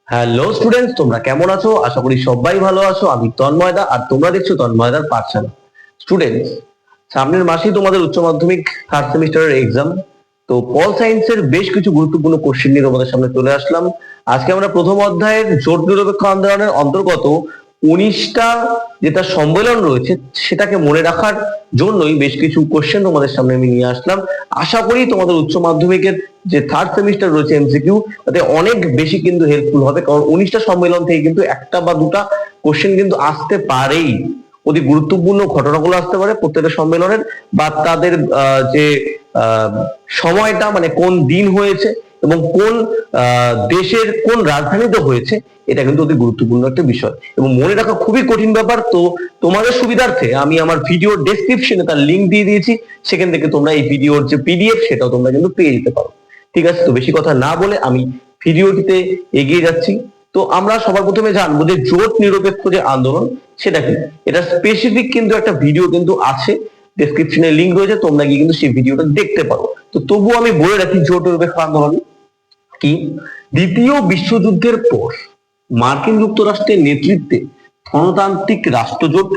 Hello students, তোমরা কেমন আছো? আশা করি সবাই ভালো আছো। আমি তন্ময়দা আর তোমরা দেখছো তন্ময়দার পাঠশালা। স্টুডেন্টস, সামনের মাসেই তোমাদের উচ্চ মাধ্যমিক থার্ড সেমিস্টারের এক্সাম। তো পল সায়েন্সের বেশ কিছু গুরুত্বপূর্ণ কোশ্চেন নিয়ে তোমাদের সামনে চলে আসলাম। আজকে আমরা প্রথম অধ্যায়ের জোট নিরপেক্ষ আন্দোলনের অন্তর্গত 19টা যেটা সম্মেলন রয়েছে সেটাকে মনে রাখার জন্যই বেশ কিছু কোশ্চেন তোমাদের সামনে আমি নিয়ে আসলাম। আশা করি তোমাদের উচ্চ মাধ্যমিকের যে থার্ড সেমিস্টার রয়েছে এমসিকিউ, তাতে অনেক বেশি কিন্তু হেল্পফুল হবে, কারণ 19টা সম্মেলন থেকে কিন্তু একটা বা দুটা কোশ্চেন কিন্তু আসতে পারেই। অতি গুরুত্বপূর্ণ ঘটনাগুলো আসতে পারে প্রত্যেকটা সম্মেলনের, বা তাদের যে আহ, সময়টা, মানে কোন দিন হয়েছে এবং কোন দেশের কোন রাজধানীতে হয়েছে, এটা কিন্তু অতি গুরুত্বপূর্ণ একটা বিষয় এবং মনে রাখা খুবই কঠিন ব্যাপার। তো তোমাদের সুবিধার্থে আমি আমার ভিডিও ডেসক্রিপশনে তার লিঙ্ক দিয়ে দিয়েছি, সেখান থেকে তোমরা এই ভিডিওর যে পিডিএফ সেটাও তোমরা কিন্তু পেয়ে যেতে পারো। ঠিক আছে, তো বেশি কথা না বলে আমি ভিডিওটিতে এগিয়ে যাচ্ছি। তো আমরা সবার প্রথমে জানবো যে জোট নিরপেক্ষ যে আন্দোলন সেটা কি। এটা স্পেসিফিক কিন্তু একটা ভিডিও কিন্তু আছে, ডেসক্রিপশনে লিঙ্ক রয়েছে, তোমরা গিয়ে কিন্তু সেই ভিডিওটা দেখতে পারো। তো তবুও আমি বলে রাখি জোট নিরপেক্ষ আন্দোলন কি। দ্বিতীয় বিশ্বযুদ্ধের পর মার্কিন যুক্তরাষ্ট্রের নেতৃত্বে গণতান্ত্রিক রাষ্ট্রজোট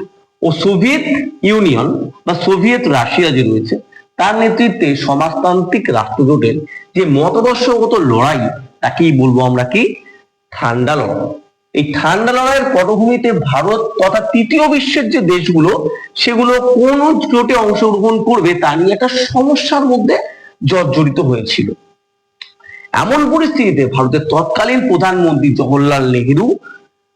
ও সোভিয়েত ইউনিয়ন বা সোভিয়েত রাশিয়া যে রয়েছে তার নেতৃত্বে সমাজতান্ত্রিক রাষ্ট্রজোটের যে মতাদর্শগত লড়াই, তাকেই বলবো আমরা কি, ঠান্ডা লড়াই। এই ঠান্ডা লড়াইয়ের পটভূমিতে ভারত তথা তৃতীয় বিশ্বের যে দেশগুলো সেগুলো কোন জোটে অংশগ্রহণ করবে তা নিয়ে একটা সমস্যার মধ্যে জর্জরিত হয়েছিল। এমন পরিস্থিতিতে ভারতের তৎকালীন প্রধানমন্ত্রী জওহরলাল নেহেরু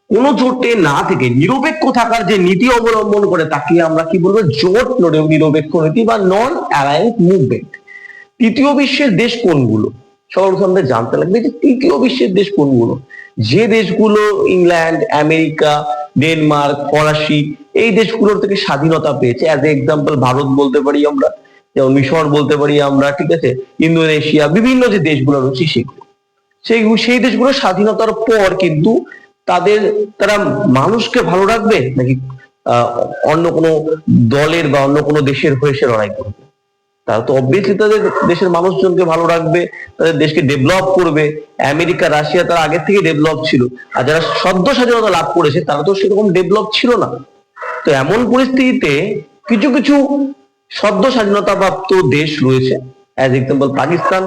কোন জোটে না থেকে নিরপেক্ষ থাকার যে নীতি অবলম্বন করে তাকে আমরা কি বলবো, জোট নিরপেক্ষ নীতি বা নন অ্যালায়েন্স মুভমেন্ট। তৃতীয় বিশ্বের দেশ কোনগুলো, সর্বপ্রথম আমাদের জানতে লাগবে যে তৃতীয় বিশ্বের দেশ কোনগুলো। যে দেশগুলো ইংল্যান্ড, আমেরিকা, ডেনমার্ক, ফরাসি এই দেশগুলোর থেকে স্বাধীনতা পেয়েছে, অ্যাজ এ এক্সাম্পল ভারত বলতে পারি আমরা, যেমন মিশর বলতে পারি আমরা, ঠিক আছে, ইন্দোনেশিয়া, বিভিন্ন যে দেশগুলো রয়েছে সেগুলো, সেই দেশগুলো স্বাধীনতার পর কিন্তু তারা মানুষকে ভালো রাখবে নাকি আহ অন্য কোনো দলের বা অন্য কোনো দেশের হয়ে সে লড়াই করবে? তারা তো অবভিয়াসলি তাদের দেশের মানুষজনকে ভালো রাখবে, তাদের দেশকে ডেভেলপ করবে। আমেরিকা, রাশিয়া তারা আগের থেকে ডেভেলপ ছিল, আর যারা সদ্য স্বাধীনতা লাভ করেছে তারা তো সেরকম ডেভেলপ ছিল না। তো এমন পরিস্থিতিতে কিছু কিছু সদ্য স্বাধীনতা প্রাপ্ত দেশ রয়েছে, অ্যাজ এক্সাম্পল পাকিস্তান,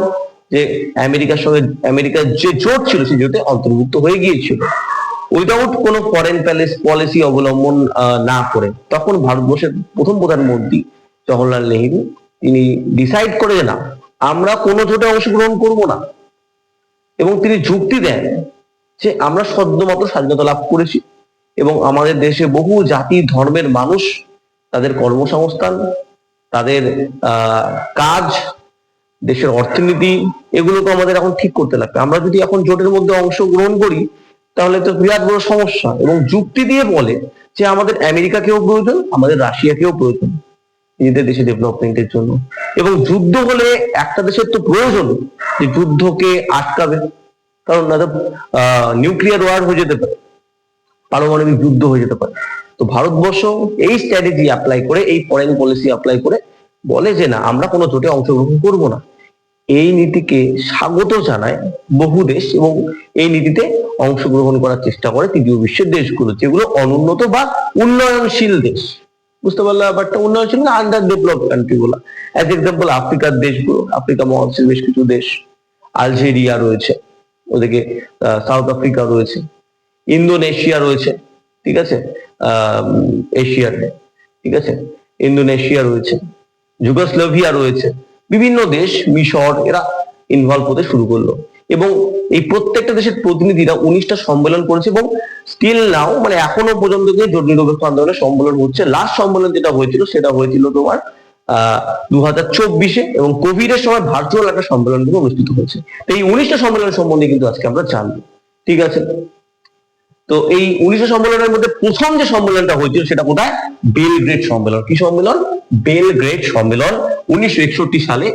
যে আমেরিকার সঙ্গে আমেরিকার যে জোট ছিল সেই জোটে অন্তর্ভুক্ত হয়ে গিয়েছিল উইদাউট কোনো ফরেন পলিসি অবলম্বন না করে। তখন ভারতবর্ষের প্রথম প্রধানমন্ত্রী জওহরলাল নেহেরু তিনি ডিসাইড করে যে না, আমরা কোনো জোটে অংশগ্রহণ করব না, এবং তিনি যুক্তি দেন যে আমরা সদ্যমাত্র স্বাধীনতা লাভ করেছি এবং আমাদের দেশে বহু জাতি ধর্মের মানুষ, তাদের কর্মসংস্থান, তাদের কাজ, দেশের অর্থনীতি, এগুলোকে আমাদের এখন ঠিক করতে লাগবে। আমরা যদি এখন জোটের মধ্যে অংশগ্রহণ করি তাহলে তো বিরাট বড় সমস্যা। এবং যুক্তি দিয়ে বলে যে আমাদের আমেরিকাকেও প্রয়োজন, আমাদের রাশিয়াকেও প্রয়োজন নিজেদের দেশে ডেভেলপমেন্টের জন্য, এবং যুদ্ধ হলে একটা দেশের তো প্রয়োজন যে যুদ্ধকে আটকাবে, কারণ না তো নিউক্লিয়ার ওয়ার হয়ে যেতে পারে, পারমাণবিক যুদ্ধ হয়ে যেতে পারে। তো ভারতবর্ষ এই স্ট্র্যাটেজি অ্যাপ্লাই করে, এই ফরেন পলিসি অ্যাপ্লাই করে বলে যে না, আমরা কোনো জোটে অংশগ্রহণ করব না। এই নীতিকে স্বাগত জানায় বহু দেশ এবং এই নীতিতে অংশগ্রহণ করার চেষ্টা করে তৃতীয় বিশ্বের দেশগুলো, যেগুলো অনুন্নত বা উন্নয়নশীল দেশ। বুঝতে পারলে ব্যাপারটা? উন্নয়নশীল না আন্ডার ডেভেলপ কান্ট্রি গুলো, অ্যাজ এক্সাম্পল আফ্রিকার দেশগুলো, আফ্রিকা মহাদেশের বেশ কিছু দেশ, আলজেরিয়া রয়েছে, ওদিকে সাউথ আফ্রিকা রয়েছে, ইন্দোনেশিয়া রয়েছে, ঠিক আছে, এশিয়াতে, ঠিক আছে, ইন্দোনেশিয়া রয়েছে, যুগোস্লাভিয়া রয়েছে, বিভিন্ন দেশ, মিশর, এরা ইনভলভ হতে শুরু করলো। এবং এই প্রত্যেকটা দেশের প্রতিনিধিরা 19টা সম্মেলন করেছে এবং স্টিল নাও, মানে এখনো পর্যন্ত কিন্তু জোট নিরপেক্ষ আন্দোলনের সম্মেলন হচ্ছে। লাস্ট সম্মেলন যেটা হয়েছিল সেটা হয়েছিল তোমার 2024-এ, এবং কোভিড এর সময় ভার্চুয়াল একটা সম্মেলন কিন্তু অনুষ্ঠিত হয়েছে। তো এই 19টা সম্মেলন সম্বন্ধে কিন্তু আজকে আমরা জানবো, ঠিক আছে। তো এই 19টা সম্মেলনের মধ্যে প্রথম যে সম্মেলনটা হয়েছিল সেটা কোথায়? বেলগ্রেড সম্মেলন। কি সম্মেলন? বেলগ্রেড সম্মেলন, 1961 সালে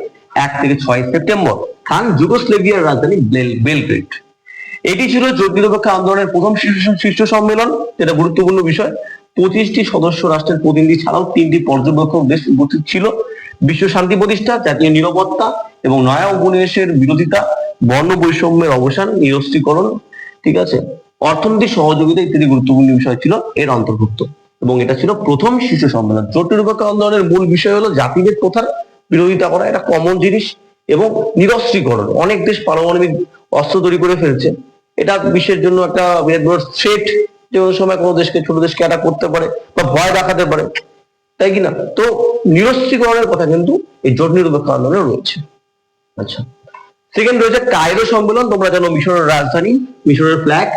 1 থেকে 6 সেপ্টেম্বর, খান যুগোস্লাভিয়ার রাজধানী বেলগ্রেড। এটি ছিল জোট নিরপেক্ষ আন্দোলনের প্রথম শীর্ষ সম্মেলন, যেটা গুরুত্বপূর্ণ বিষয়। 25টি সদস্য রাষ্ট্রের প্রতিনিধি ছাড়াও 3টি পর্যবেক্ষক দেশ উপস্থিত ছিল। বিশ্ব শান্তি প্রতিষ্ঠা, জাতীয় নিরাপত্তা এবং নয়া উপনিবেশের বিরোধিতা, বর্ণ বৈষম্যের অবসান, নিরস্ত্রীকরণ, ঠিক আছে, অর্থনৈতিক সহযোগিতা ইত্যাদি গুরুত্বপূর্ণ বিষয় ছিল এর অন্তর্ভুক্ত, এবং এটা ছিল প্রথম শীর্ষ সম্মেলন। জোট নিরপেক্ষ আন্দোলনের মূল বিষয় হলো জাতিভেদ প্রথার বিরোধিতা করা, এটা কমন জিনিস, এবং নিরস্ত্রীকরণ। অনেক দেশ পারমাণবিক অস্ত্র তৈরি করে ফেলছে, এটা বিশ্বের জন্য একটা বিরাট বড় থ্রেট, যে কোনো সময় কোনো দেশকে, ছোট দেশকে অ্যাটাক করতে পারে বা ভয় দেখাতে পারে, তাই কিনা? তো নিরস্ত্রীকরণের কথা কিন্তু এই জোট নিরপেক্ষ আন্দোলনে রয়েছে। আচ্ছা, সেকেন্ড রয়েছে কায়রো সম্মেলন। তোমরা জানো মিশরের রাজধানী, মিশরের ফ্ল্যাগ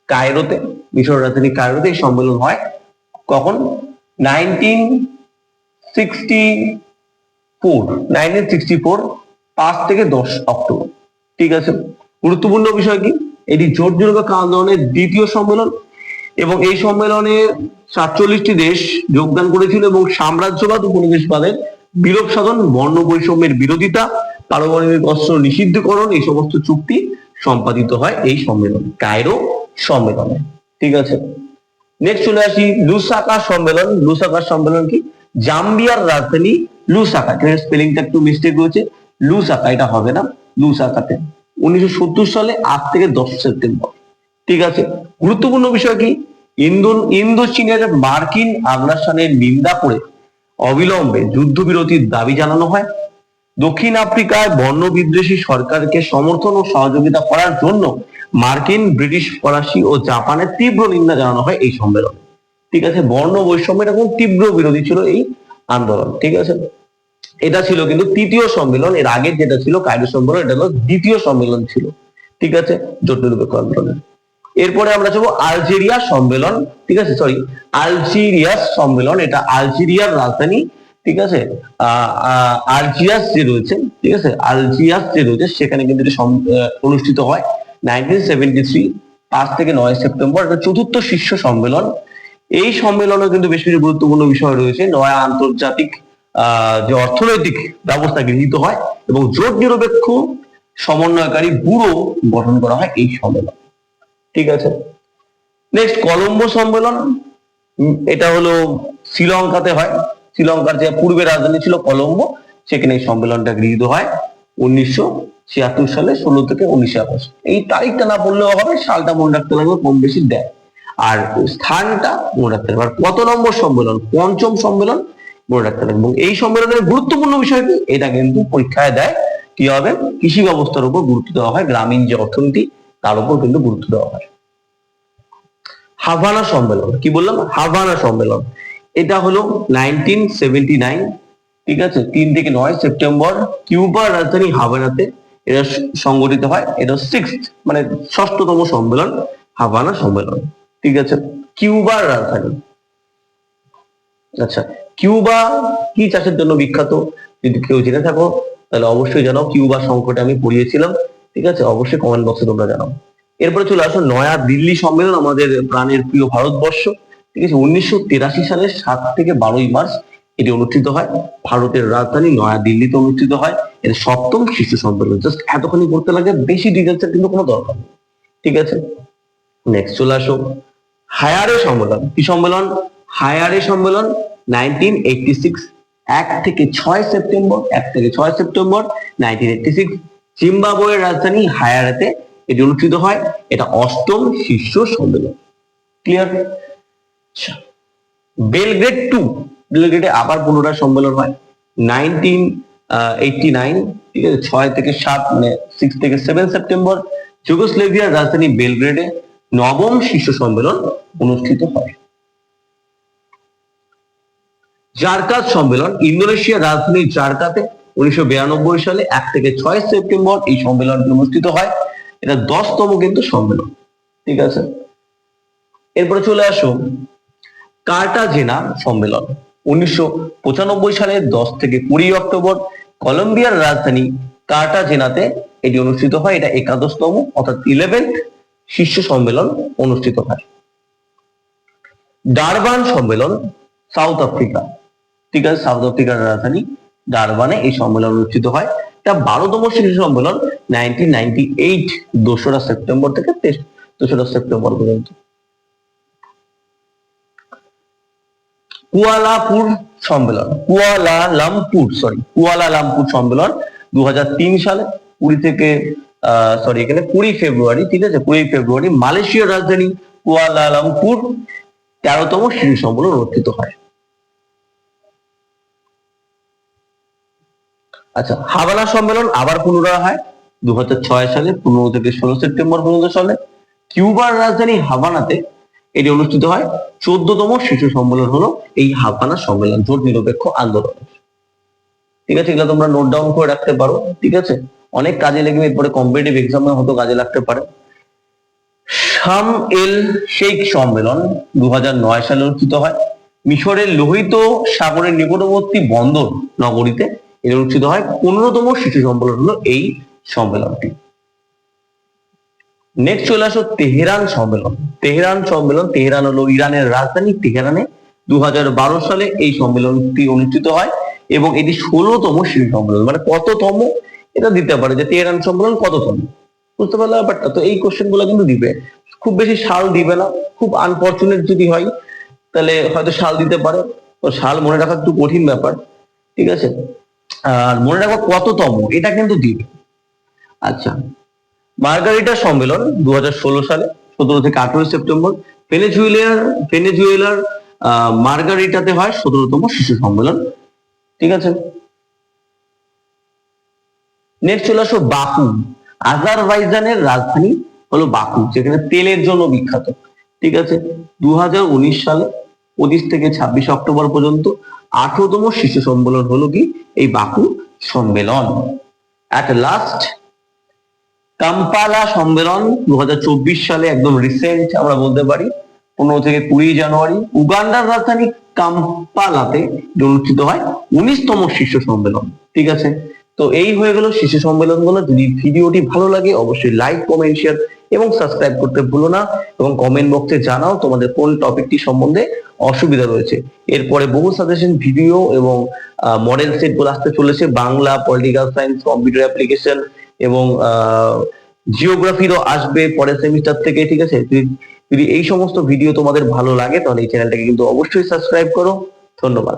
কায়রোতে, মিশরের রাজধানী কায়রোতে এই সম্মেলন হয়। কখন? 1964, 5 থেকে 10 অক্টোবর। ঠিক আছে, গুরুত্বপূর্ণ বিষয় কি, এটি জোট নিরপেক্ষ আন্দোলনের দ্বিতীয় সম্মেলন, এবং এই সম্মেলনে 47টি দেশ যোগদান করেছিল, এবং সাম্রাজ্যবাদ উপনিবেশবাদের বিলোপ সাধন, বর্ণ বৈষম্যের বিরোধিতা, পারমাণবিক অস্ত্র নিষিদ্ধকরণ, এই সমস্ত চুক্তি সম্পাদিত হয় এই সম্মেলনে, কায়রো সম্মেলনে। ঠিক আছে, নেক্সট চলে আসি লুসাকা সম্মেলন। লুসাকা সম্মেলন কি? জাম্বিয়ার রাজধানী লুসাকা, এখানে স্পেলিংটা একটু মিস্টেক হয়েছে, লুসাকা এটা হবে না, লুসাকাতে 1970 সালে 8 থেকে 10 সেপ্টেম্বর। ঠিক আছে, গুরুত্বপূর্ণ বিষয় কি, ইন্দো চীনের মার্কিন আগ্রাসনের নিন্দা করে অবিলম্বে যুদ্ধবিরতির দাবি জানানো হয়। দক্ষিণ আফ্রিকায় বর্ণ বিদ্বেষী সরকারকে সমর্থন ও সহযোগিতা করার জন্য মার্কিন, ব্রিটিশ, ফরাসি ও জাপানের তীব্র নিন্দা জানানো হয় এই সম্মেলনে। ঠিক আছে, বর্ণ বৈষম্যের এবং তীব্র বিরোধী ছিল এই আন্দোলন। ঠিক আছে, এটা ছিল কিন্তু তৃতীয় সম্মেলন, এর আগে যেটা ছিল কায়রো সম্মেলন, এটা হলো দ্বিতীয় সম্মেলন ছিল। ঠিক আছে, জোট নিরপেক্ষ আন্দোলনের। এরপরে আমরা যাবো আলজেরিয়া সম্মেলন। ঠিক আছে, সরি, আলজেরিয়াস সম্মেলন, এটা আলজেরিয়ার রাজধানী। ঠিক আছে, আলজিয়াস যে রয়েছে, ঠিক আছে, আলজিয়াস যে রয়েছে সেখানে কিন্তু অনুষ্ঠিত হয় 1973, 5 থেকে 9 সেপ্টেম্বর। এটা চতুর্থ শীর্ষ সম্মেলন। এই সম্মেলনে কিন্তু বেশ কিছু গুরুত্বপূর্ণ বিষয় রয়েছে। নয়া আন্তর্জাতিক যে অর্থনৈতিক ব্যবস্থা গৃহীত হয়, এবং জোট নিরপেক্ষ সমন্বয়কারী ব্যুরো গঠন করা হয় এই সম্মেলন। ঠিক আছে, নেক্সট কলম্বো সম্মেলন। এটা হলো শ্রীলঙ্কাতে হয়, শ্রীলঙ্কার যে পূর্বের রাজধানী ছিল কলম্বো, সেখানে এই সম্মেলনটা গৃহীত হয় 1976 সালে 16 থেকে 19 আগস্ট। এই তারিখটা না বললেও হবে, সালটা মনে রাখতে লাগবে, কম বেশি দেয়, আর স্থানটা মনে রাখতে লাগবে। আর কত নম্বর সম্মেলন? 5ম সম্মেলন মনে রাখতে লাগবে। এবং এই সম্মেলনের গুরুত্বপূর্ণ বিষয় কি, এটা কিন্তু পরীক্ষায় দেয়, কি হবে, কৃষি ব্যবস্থার উপর গুরুত্ব দেওয়া হয়, গ্রামীণ যে অর্থনীতি তার উপর কিন্তু গুরুত্ব দেওয়া হয়। হাভানা সম্মেলন, কি বললাম? হাভানা সম্মেলন, এটা হলো 1979। ঠিক আছে, 3 থেকে 9 সেপ্টেম্বর কিউবার রাজধানী হাভানাতে এটা সংগঠিত হয়। এটা 6th, মানে 6ষ্ঠতম সম্মেলন, হাভানা সম্মেলন। ঠিক আছে, কিউবার রাজধানী। আচ্ছা, কিউবা কি চাষের জন্য বিখ্যাত? যদি কেউ জেনে থাকো তাহলে অবশ্যই জানাও, কিউবা সংকটে আমি পড়িয়েছিলাম। ঠিক আছে, অবশ্যই কমেন্ট বক্সে তোমরা জানাও। এরপরে চলে আসো নয়া দিল্লি সম্মেলন, আমাদের প্রাণের প্রিয় ভারতবর্ষ। ঠিক আছে, 1983 সালের 7 থেকে 12 মার্চ এটি অনুষ্ঠিত হয় ভারতের রাজধানী নয়া দিল্লিতে অনুষ্ঠিত হয়। এটা 7ম শীর্ষ সম্মেলন। জাস্ট এতখানি করতে লাগে, বেশি ডিটেলসের কিন্তু কোনো দরকার নেই। ঠিক আছে, নেক্সট চলে আসো হায়ারে সম্মেলন। কি সম্মেলন? হায়ারে সম্মেলন 1986, 1 থেকে 6 সেপ্টেম্বর, 1986 জিম্বাবুয়ের রাজধানী হায়ারেতে এটি অনুষ্ঠিত হয়। এটা 8ম শীর্ষ সম্মেলন। ক্লিয়ার? বেলগ্রেড 2, বেলগ্রেডে আবার পুনরায় সম্মেলন হয় 1989। ঠিক আছে, 6 থেকে 7, মানে 6 থেকে 7 সেপ্টেম্বর যুগোস্লাভিয়ার রাজধানী বেলগ্রেডে 9ম শীর্ষ সম্মেলন অনুষ্ঠিত হয়। জার্কাত সম্মেলন, ইন্দোনেশিয়ার রাজধানী জার্কাতে 1992 সালে 1 থেকে 6 সেপ্টেম্বর এই সম্মেলনটি অনুষ্ঠিত হয়। এটা 10তম কিন্তু সম্মেলন। ঠিক আছে, এরপরে চলে আসো কার্টাজেনা সম্মেলন, 1995 সালে 10 থেকে 20 অক্টোবর কলম্বিয়ার রাজধানী কার্টাজেনাতে এটি অনুষ্ঠিত হয়। এটা 11তম, অর্থাৎ 11th শীর্ষ সম্মেলন অনুষ্ঠিত হয়। ডারবান সম্মেলন, সাউথ আফ্রিকা। ঠিক আছে, সাউথ আফ্রিকার রাজধানী ডারবানে এই সম্মেলন অনুষ্ঠিত হয়। এটা 12তম শীর্ষ সম্মেলন 1998, 2রা সেপ্টেম্বর থেকে 2রা সেপ্টেম্বর পর্যন্ত। কুয়ালালামপুর সম্মেলন, কুয়ালালামপুর সম্মেলন 2003 সালে 20 থেকে সরি এখানে 20 ফেব্রুয়ারি, ঠিক আছে, 20 ফেব্রুয়ারি মালয়েশিয়ার রাজধানী কুয়ালালামপুর 13তম শীর্ষ সম্মেলন অনুষ্ঠিত হয়। আচ্ছা, হাভানা সম্মেলন আবার পুনরায় হয় 2006 সালে 15 থেকে 16 সেপ্টেম্বর পর্যন্ত চলে। কিউবার রাজধানী হাভানাতে এটি অনুষ্ঠিত হয়। 14তম শীর্ষ সম্মেলন হলো এই হাভানা সম্মেলন, জোট নিরপেক্ষ আন্দোলন। ঠিক আছে, এগুলো তোমরা নোট ডাউন করে রাখতে পারো। ঠিক আছে, অনেক কাজে লাগবে, এরপরে কম্পিটিটিভ এক্সামে হয়তো কাজে লাগতে পারে। শাম এল শেখ সম্মেলন 2009 সালে অনুষ্ঠিত হয়। মিশরের লোহিত সাগরের নিকটবর্তী বন্দর নগরীতে এটি অনুষ্ঠিত হয়। 15তম শীর্ষ সম্মেলন হলো এই সম্মেলনটি। নেক্সট চলে আসো তেহরান সম্মেলন। তেহরান হলো ইরানের রাজধানী। তেহরানে 2012 সালে এই সম্মেলনটি অনুষ্ঠিত হয় এবং এটি 16তম শীর্ষ সম্মেলন। মানে কততম এটা দিতে পারে যে তেহরান সম্মেলন কততম, বুঝতে পারলে ব্যাপারটা? তো এই কোশ্চেন গুলো কিন্তু দিবে, খুব বেশি সাল দিবে না। খুব আনফরচুনেট যদি হয় তাহলে হয়তো সাল দিতে পারে, তো সাল মনে রাখা একটু কঠিন ব্যাপার। ঠিক আছে, আর মনে রাখবো কততম এটা কিন্তু দিবে। আচ্ছা, মার্গারিটা সম্মেলন 2016 সালে 17 থেকে 18 সেপ্টেম্বর ভেনেজুয়েলার মার্গারিটাতে হয় 17তম শীর্ষ সম্মেলন। ঠিক আছে, নেক্সট চলে আসো বাকু। আজারবাইজানের রাজধানী হলো বাকু, যেখানে তেলের জন্য বিখ্যাত। ঠিক আছে, 2019 সালে 25 থেকে 26 অক্টোবর পর্যন্ত 18তম শীর্ষ সম্মেলন হলো কি এই বাকু সম্মেলন। অ্যাট লাস্ট কাম্পালা সম্মেলন 2024 সালে, একদম রিসেন্ট আমরা বলতে পারি, 15 থেকে 20 জানুয়ারি উগান্ডার রাজধানী কাম্পালাতে অনুষ্ঠিত হয় 19তম শীর্ষ সম্মেলন। ঠিক আছে, তো এই হয়ে গেল শীর্ষ সম্মেলনগুলো। যদি ভিডিওটি ভালো লাগে অবশ্যই লাইক, কমেন্ট, শেয়ার এবং সাবস্ক্রাইব করতে ভুলো না, এবং কমেন্ট বক্সে জানাও তোমাদের কোন টপিকটি সম্বন্ধে অসুবিধা রয়েছে। এরপরে বহু সাজেশন ভিডিও এবং মডেল সেট গুলো আসতে চলেছে, Bangla, political science, computer application এবং জিওগ্রাফিরও আসবে পরের সেমিস্টার থেকে। ঠিক আছে, যদি এই সমস্ত ভিডিও তোমাদের ভালো লাগে তাহলে এই চ্যানেলটাকে কিন্তু অবশ্যই সাবস্ক্রাইব করো। ধন্যবাদ।